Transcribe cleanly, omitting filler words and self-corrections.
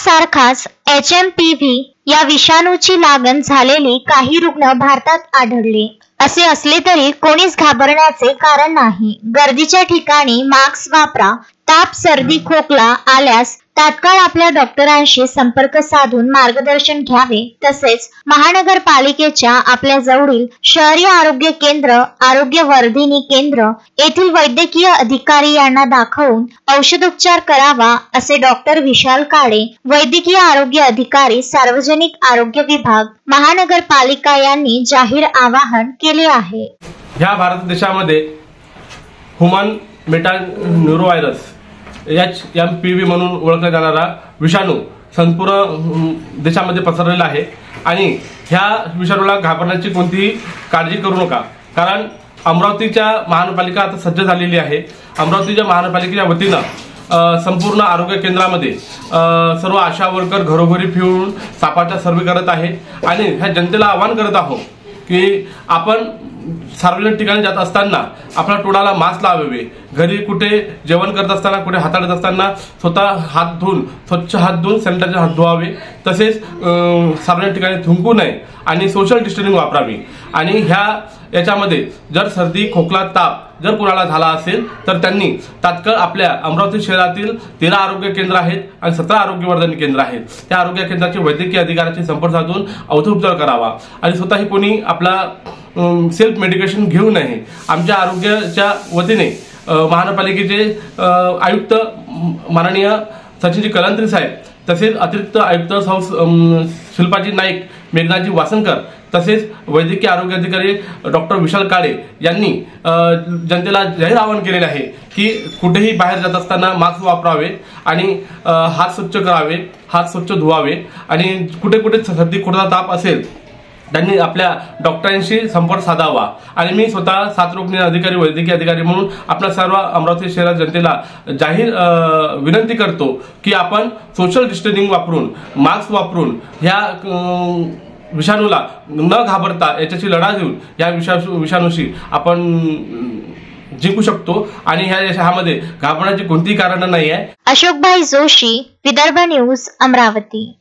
सारखाच HMPV या विषाणूची लागण झालेली काही रुग्ण भारतात आढळले। असे असले तरी कोणीच घाबरण्याचे कारण नाही। गर्दीच्या ठिकाणी मास्क वापरा। ताप, सर्दी, खोकला आल्यास तात्काळ आपल्या डॉक्टरांशी संपर्क साधून मार्गदर्शन घ्यावे। तसेच महानगरपालिकेच्या आपल्या जवळील शहरी आरोग्य केंद्र, आरोग्य वर्धिनी केंद्र येथील वैद्यकीय अधिकारी यांना दाखवून औषधोपचार करावा, असे डॉक्टर विशाल काळे, वैद्यकीय आरोग्य अधिकारी, सार्वजनिक आरोग्य विभाग, महानगरपालिका यांनी जाहीर आवाहन केले आहे। ह्या भारत देशामध्ये ह्यूमन मेटान्यूरोव्हायरस HMPV म्हणून ओळखला जाणारा विषाणू संपूर्ण देशामध्ये पसरलेला आहे आणि ह्या विषाणूला घाबरण्याची कोणतीही काळजी करू नका, कारण अमरावतीच्या महानगरपालिका आता सज्ज झालेली आहे। अमरावतीच्या महानगरपालिकेच्या वतीनं संपूर्ण आरोग्य केंद्रामध्ये सर्व आशा वर्कर घरोघरी फिरून सापाचा सर्वे करत आहे आणि ह्या जनतेला आवाहन करत आहोत की आपण सार्वजनिक ठिकाणी जात असताना आपल्या तोंडाला मास्क लावावे। घरी कुठे जेवण करत असताना, कुठे हाताळत असताना स्वतः हात धुवून, स्वच्छ हात धुवून सॅनिटायझर हात धुवावे। तसेच सार्वजनिक ठिकाणी थुंकू नये आणि सोशल डिस्टन्सिंग वापरावी। आणि याच्यामध्ये जर सर्दी, खोकला, ताप जर कोणाला झाला असेल तर त्यांनी तात्काळ आपल्या अमरावती शहरातील 13 आरोग्य केंद्र आहेत आणि 17 आरोग्य वर्धन केंद्र आहेत, त्या आरोग्य केंद्राचे वैद्यकीय अधिकाऱ्याशी संपर्क साधून औषधोपचार करावा आणि स्वतःही कोणी आपला सेल्फ मेडिकेशन घेऊ नये। आमच्या आरोग्याच्या वतीने महानगरपालिकेचे आयुक्त माननीय सचिनजी कलंत्री साहेब, तसेच अतिरिक्त आयुक्त शिल्पाजी नाईक, मेघनाजी वासनकर, तसेच वैद्यकीय आरोग्य अधिकारी डॉक्टर विशाल काळे यांनी जनतेला जाहीर आवाहन केलेले आहे की कुठेही बाहेर जात असताना मास्क वापरावे आणि हात स्वच्छ करावे, हात स्वच्छ धुवावे आणि कुठे कुठे सर्दी, खोकला, ताप असेल त्यांनी आपल्या डॉक्टरांशी संपर्क साधावा। आणि मी स्वतः साथरोग निदान अधिकारी, वैद्यकीय अधिकारी म्हणून आपल्या सर्व अमरावती शहरात जनतेला जाहीर विनंती करतो की आपण सोशल डिस्टन्सिंग वापरून, मास्क वापरून ह्या विषाणूला न घाबरता याच्याशी लढा देऊन या विषाणूशी आपण जिंकू शकतो आणि ह्यामध्ये घाबरण्याची कोणतीही कारण नाही आहे। अशोकभाई जोशी, विदर्भ न्यूज, अमरावती।